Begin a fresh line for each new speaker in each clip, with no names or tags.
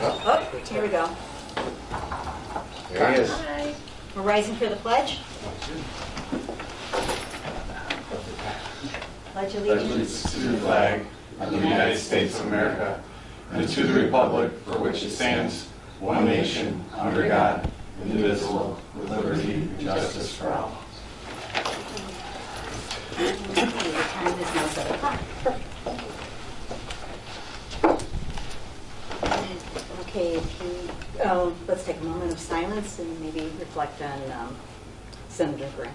Oh, here we go.
There he is.
Hi. We're rising for the pledge. Pledge allegiance
to the flag of the United States of America and to the republic for which it stands, one nation, under God, indivisible, with liberty and justice for all.
Okay, the time is now 7 o'clock. Okay, let's take a moment of silence and maybe reflect on Senator Graham.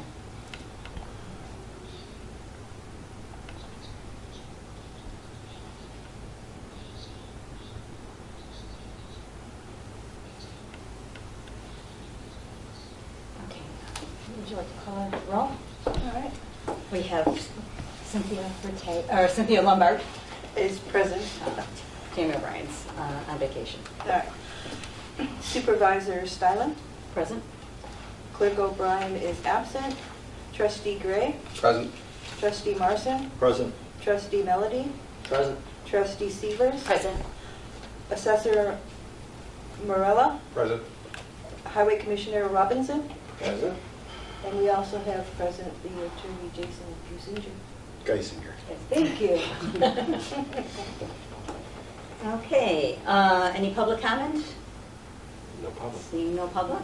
Okay, would you like to call it roll? All right. We have Cynthia Lombard
is present.
Tammy O'Brien's on vacation.
All right. Supervisor Stylen,
Present.
Clerk O'Brien is absent. Trustee Gray,
Present.
Trustee Marson,
Present.
Trustee Melody,
Present.
Trustee Severs,
Present.
Assessor Morella,
Present.
Highway Commissioner Robinson,
Present.
and we also have present the Attorney Jason Businger.
Geisinger.
Thank you. Okay, any public comment?
No problem.
Seeing no public,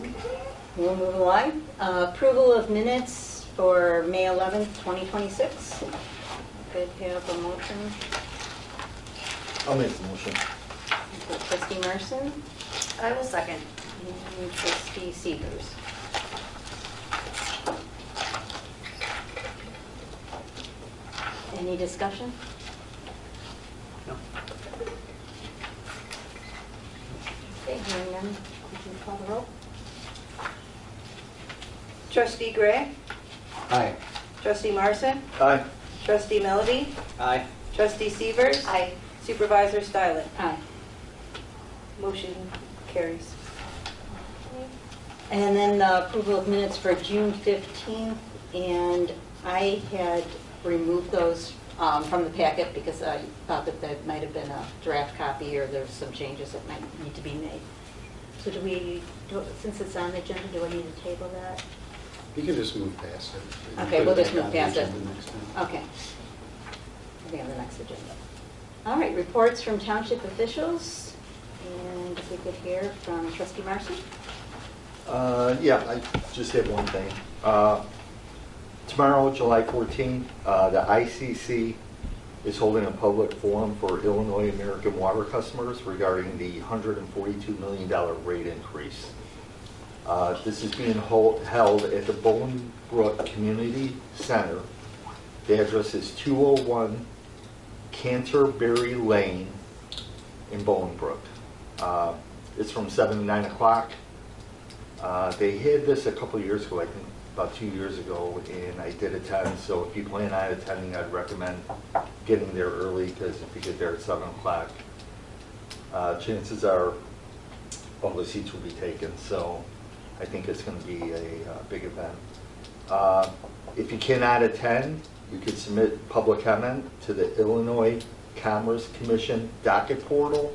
we'll move along. Approval of minutes for May 11th, 2026. Could have a motion.
I'll make the motion.
Okay, Trustee Marson
I will second.
and Trustee Severs. Any discussion?
No.
Okay, hearing none, you can call the roll.
Trustee Gray,
Aye.
Trustee Marson,
Aye.
Trustee Melody,
Aye.
Trustee Severs,
Aye.
Supervisor Stylen.
Aye.
Motion carries.
And then approval of minutes for June 15th, and I had removed those from the packet because I thought that might have been a draft copy or there's some changes that might need to be made. So since it's on the agenda, do I need to table that?
You can just move past it.
Okay, we'll just move past it.
Put back on the agenda next time.
Okay. It'll be on the next agenda. All right, reports from township officials, and if we could hear from Trustee Marson.
Yeah, I just have one thing. Tomorrow, July 14th, the ICC is holding a public forum for Illinois American Water customers regarding the $142 million rate increase. This is being held at the Bolingbrook Community Center. The address is 201 Canterbury Lane in Bolingbrook. It's from 7 to 9 o'clock. They had this a couple of years ago, I think about 2 years ago, and I did attend. So if you plan on attending, I'd recommend getting there early, because if you get there at 7 o'clock, chances are all the seats will be taken. So I think it's going to be a big event. If you cannot attend, you could submit public comment to the Illinois Commerce Commission docket portal,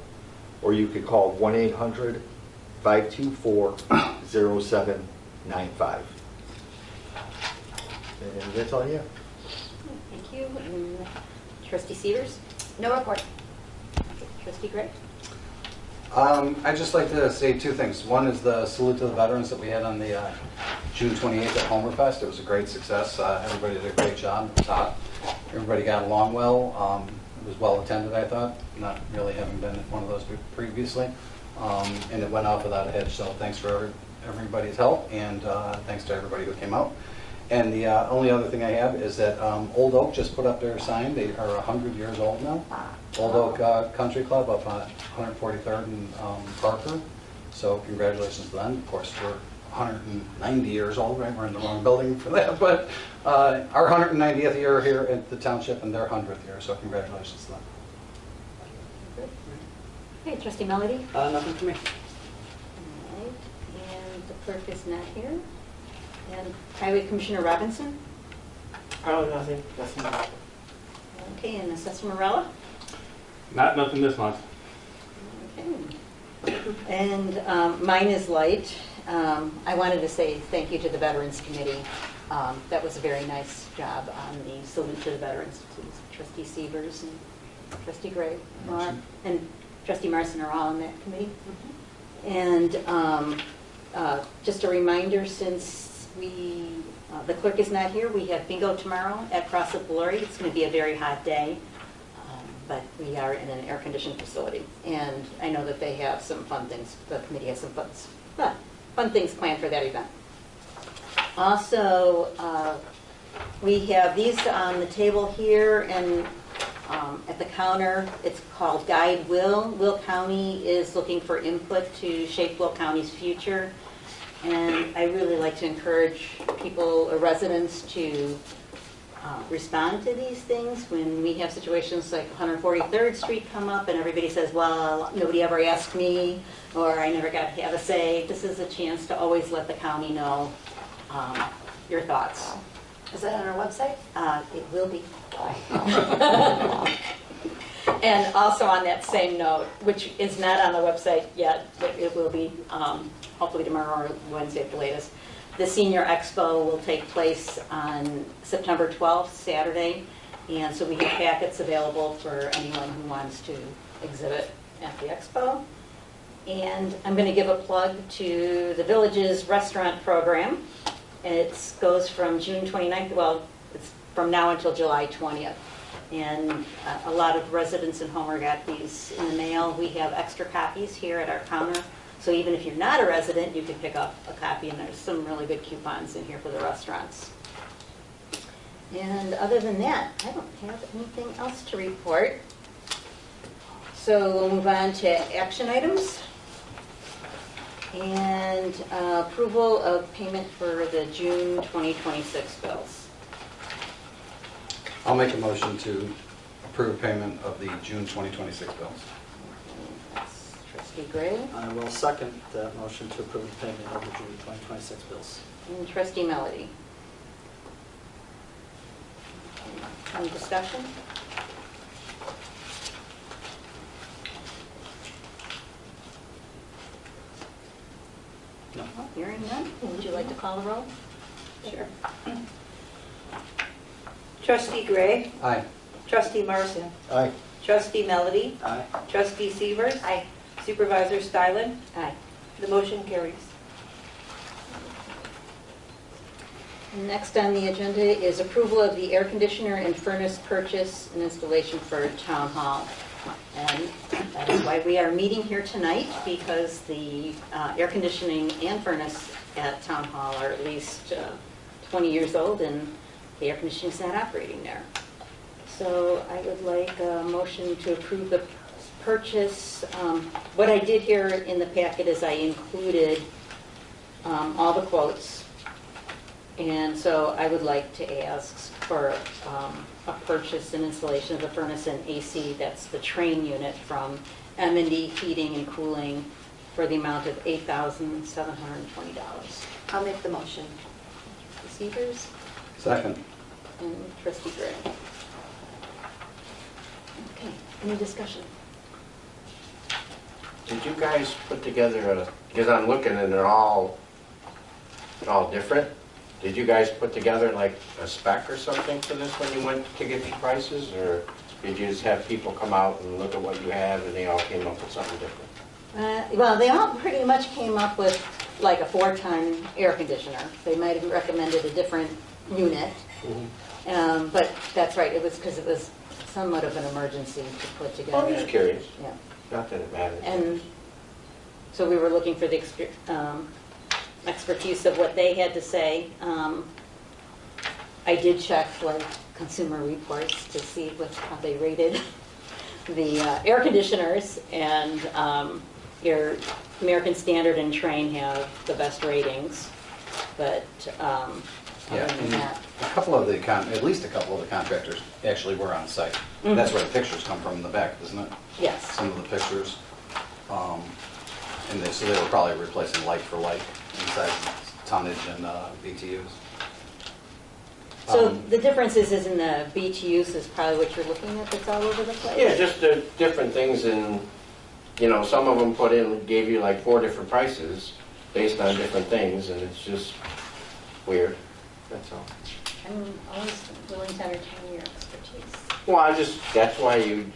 or you could call 1-800-524-0795. And that's all I have.
Thank you. And Trustee Severs? No report. Okay. Trustee Gray?
I'd just like to say two things. One is the salute to the veterans that we had on the June 28th at Homer Fest. It was a great success. Everybody did a great job. Everybody got along well. It was well attended, I thought, not really having been at one of those previously. And it went off without a hitch, so thanks for everybody's help, and thanks to everybody who came out. And the only other thing I have is that Old Oak just put up their sign. They are 100 years old now. Old Oak Country Club up on 143rd and Parker. So congratulations to them. Of course, we're 190 years old, right? We're in the wrong building for that. But our 190th year here at the township and their 100th year. So congratulations to them.
Okay, Trustee Melody?
Nothing for me.
All right. And the clerk is not here. And Highway Commissioner Robinson?
Oh, nothing.
Okay, and Assessor Morella?
Nothing this month.
Okay. And mine is light. I wanted to say thank you to the Veterans Committee. That was a very nice job on the salute to the veterans. Trustee Severs and Trustee Gray and Trustee Marson are all on that committee. And just a reminder, since the clerk is not here, we have bingo tomorrow at Cross of Glory. It's going to be a very hot day, but we are in an air-conditioned facility. And I know that they have some fun things. The committee has some fun things planned for that event. Also, we have these on the table here and at the counter. It's called Guide Will. Will County is looking for input to shape Will County's future. And I really like to encourage people or residents to respond to these things when we have situations like 143rd Street come up and everybody says, well, nobody ever asked me, or I never got to have a say. This is a chance to always let the county know your thoughts.
Is that on our website?
It will be. And also on that same note, which is not on the website yet, but it will be hopefully tomorrow or Wednesday at the latest, the Senior Expo will take place on September 12th, Saturday. And so we have packets available for anyone who wants to exhibit at the expo. And I'm going to give a plug to the Village's restaurant program. It goes from June 29th, well, it's from now until July 20th. And a lot of residents in Homer got these in the mail. We have extra copies here at our counter. So even if you're not a resident, you can pick up a copy, and there's some really good coupons in here for the restaurants. And other than that, I don't have anything else to report. So we'll move on to action items. And approval of payment for the June 2026 bills.
I'll make a motion to approve payment of the June 2026 bills.
That's Trustee Gray
I will second that motion to approve the payment of the June 2026 bills.
and Trustee Melody. Any discussion?
No.
Well, hearing none, would you like to call the roll?
Sure. Trustee Gray.
Aye.
Trustee Marson.
Aye.
Trustee Melody.
Aye.
Trustee Severs.
Aye.
Supervisor Stylen.
Aye.
The motion carries.
Next on the agenda is approval of the air conditioner and furnace purchase and installation for Town Hall. And that is why we are meeting here tonight, because the air conditioning and furnace at Town Hall are at least 20 years old, and the air conditioning is not operating there. So I would like a motion to approve the purchase. What I did here in the packet is I included all the quotes. And so I would like to ask for a purchase and installation of the furnace and AC, that's the train unit from M&D Heating and Cooling, for the amount of $8,720.
I'll make the motion.
Trustee Severs
Second.
and Trustee Gray. Okay, any discussion?
Did you guys put together because I'm looking and they're all different. Did you guys put together like a spec or something for this when you went to get your prices, or did you just have people come out and look at what you have and they all came up with something different?
Well, they all pretty much came up with like a 4-ton air conditioner. They might have recommended a different unit. But that's right, it was because it was somewhat of an emergency to put together.
I'm just curious.
Yeah.
Not that it matters.
And so we were looking for the expertise of what they had to say. I did check like Consumer Reports to see how they rated the air conditioners, and your American Standard and Trane have the best ratings. But other than that,
At least a couple of the contractors actually were on site.
Mhm.
That's where the pictures come from in the back, isn't it?
yes.
Some of the pictures. So they were probably replacing like for like inside tonnage and BTUs.
So the difference is in the BTUs is probably what you're looking at that's all over the place?
Yeah, just the different things in you know, some of them gave you like 4 different prices based on different things, and it's just weird, that's all.
I'm always willing to entertain your expertise.
Well, that's why you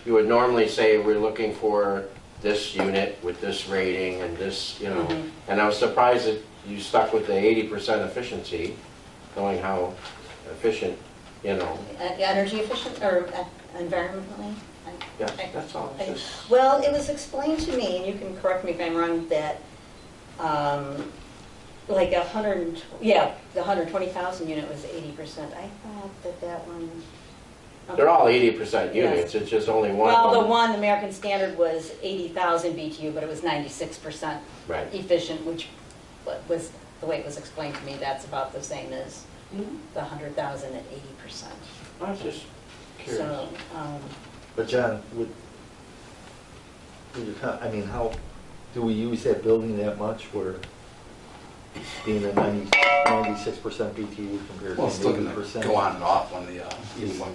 would normally say we're looking for this unit with this rating and this, you know, and I was surprised that you stuck with the 80% efficiency, knowing how efficient, you know.
Energy efficient, or environmentally?
Yeah, that's all.
Well, it was explained to me, and you can correct me if I'm wrong, that like the 120,000 unit was 80%. I thought that one...
They're all 80% units, it's just only one.
Well, the American Standard was 80,000 BTU, but it was 96%
Right.
efficient, which was, the way it was explained to me, that's about the same as the 100,000 at 80%.
I was just curious.
So,
But John, I mean, how, do we use that building that much where being a 96% BTU compared to
Well, it's still going
80%?
to go on and off when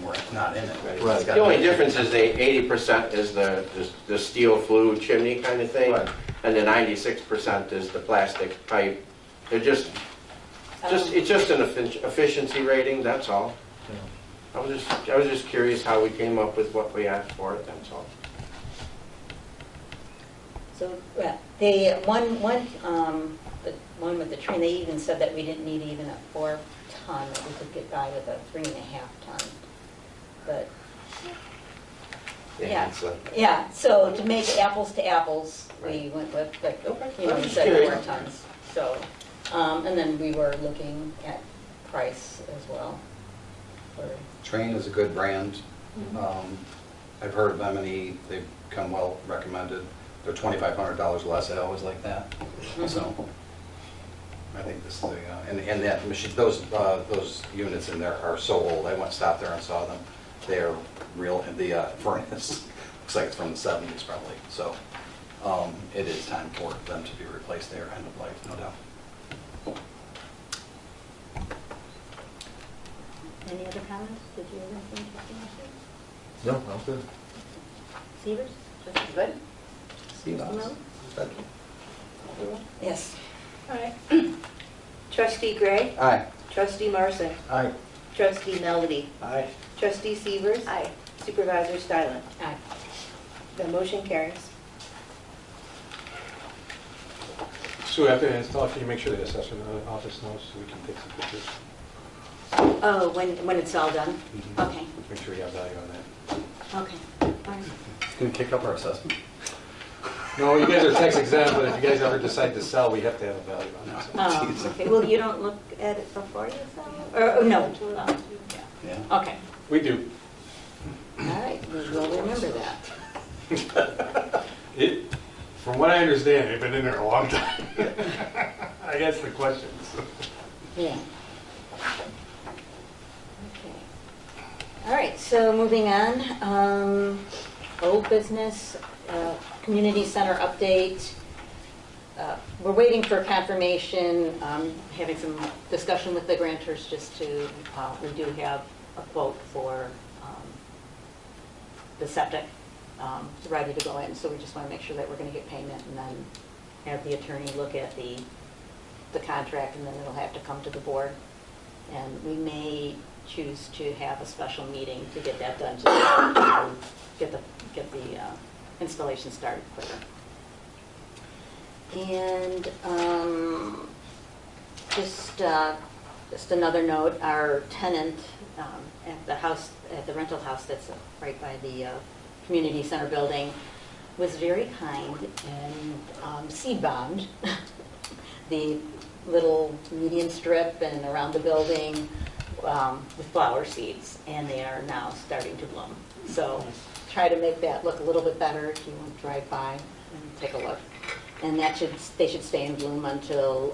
we're not in it.
Right.
It's got-
The only difference is the 80% is the steel flue chimney kind of thing,
Right.
and the 96% is the plastic pipe. They're it's just an efficiency rating, that's all.
Yeah.
I was just curious how we came up with what we asked for, that's all.
so the one with the train, they even said that we didn't need even a 4-ton, that we could get by with a 3.5-ton. But yeah, yeah. So to make apples to apples, we went with, like, you know, we said 4 tons. So, and then we were looking at price as well.
Train is a good brand. I've heard of them, and they've come well recommended. They're $2,500 less. I always like that. So I think this is and that machine, those units in there are so old. I went stop there and saw them. They're real. And the furnace looks like it's from the 70s probably. So it is time for them to be replaced. They are end of life, no doubt.
Any other comments? Did you have anything to say?
No, I'm good.
Severs? Just good?
Steve,
No? Yes.
All right. Trustee Gray?
Aye.
Trustee Marson?
Aye.
Trustee Melody?
Aye.
Trustee Severs?
Aye.
Supervisor Stylen?
Aye.
The motion carries.
Sue, after it's off, can you make sure the assessment office knows so we can take some pictures?
Oh, when it's all done? Okay.
Make sure you have value on that.
Okay. All right.
It's going to kick up our assessment.
No, you guys are tax exempt, but if you guys ever decide to sell, we have to have a value on it.
Okay, well, you don't look at it before you sell it? Or, no?
Yeah.
Okay,
We do.
all right, we'll remember that.
From what I understand, they've been in there a long time. I guess the questions.
Yeah. Okay. All right, so moving on, old business, community center update. We're waiting for confirmation, having some discussion with the grantors just to, we do have a quote for the septic ready to go in, so we just want to make sure that we're going to get payment and then have the attorney look at the contract, and then it'll have to come to the board. And we may choose to have a special meeting to get that done, to get the installation started quicker. And just another note, our tenant at the rental house that's right by the community center building was very kind and seed bombed the little median strip and around the building with flower seeds, and they are now starting to bloom. So try to make that look a little bit better if you want to drive by and take a look. And they should stay in bloom until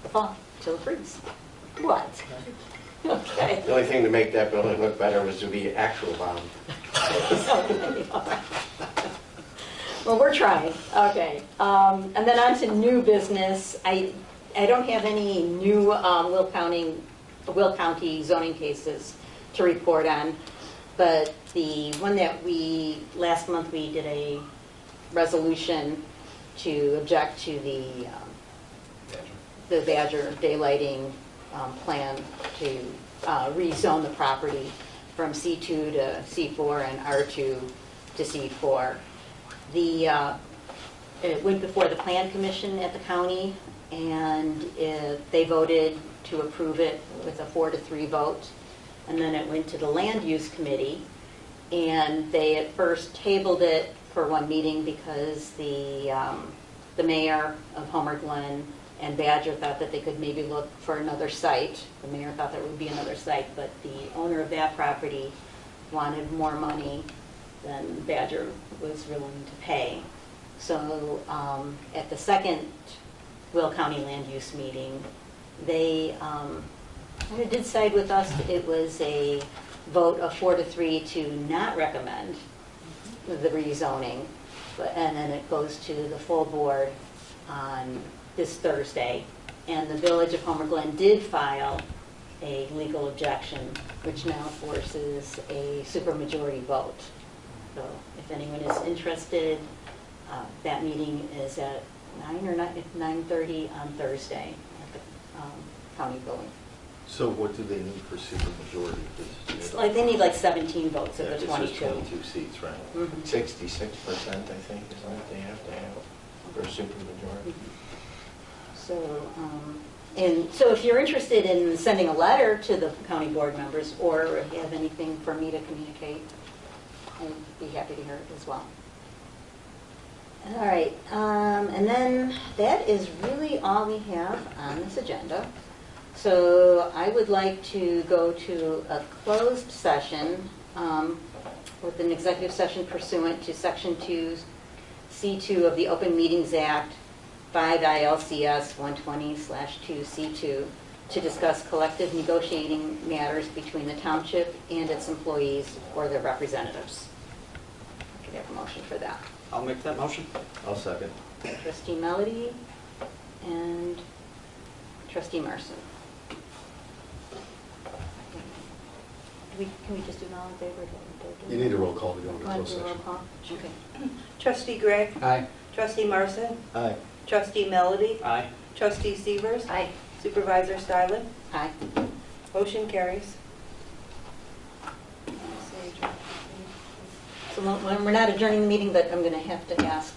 the fall, till it freezes. What? Okay.
The only thing to make that building look better was to be actual bomb.
Well, we're trying. Okay. And then on to new business. I don't have any new Will County zoning cases to report on, but the one that last month we did a resolution to object to the Badger daylighting plan to rezone the property from C2 to C4 and R2 to C4. It went before the Plan Commission at the county, and they voted to approve it with a 4-3 vote. And then it went to the Land Use Committee, and they at first tabled it for one meeting because the mayor of Homer Glen and Badger thought that they could maybe look for another site. The mayor thought there would be another site, but the owner of that property wanted more money than Badger was willing to pay. So at the second Will County Land Use meeting, they kind of did side with us. It was a vote of 4-3 to not recommend the rezoning, and then it goes to the full board on this Thursday. And the Village of Homer Glen did file a legal objection, which now forces a supermajority vote. So if anyone is interested, that meeting is at 9 or 9:30 on Thursday at the county building.
So what do they need for supermajority?
It's like they need like 17 votes of the 22.
22 seats, right?
66%, I think, is what they have to have for a supermajority.
So if you're interested in sending a letter to the county board members, or if you have anything for me to communicate, I'd be happy to hear it as well. All right, and then that is really all we have on this agenda. So I would like to go to a closed session with an executive session pursuant to Section 2C2 of the Open Meetings Act, 5 ILCS 120/2C2, to discuss collective negotiating matters between the township and its employees or their representatives. Could I have a motion for that?
I'll make that motion.
I'll second.
Trustee Melody and Trustee Marson. Can we just do an all in favor?
You need a roll call to go into
Want
closed
to do a roll
session.
call? Okay.
Trustee Gregg?
Aye.
Trustee Marson?
Aye.
Trustee Melody?
Aye.
Trustee Severs?
Aye.
Supervisor Stylen?
Aye.
Motion carries.
So we're not adjourning the meeting, but I'm going to have to ask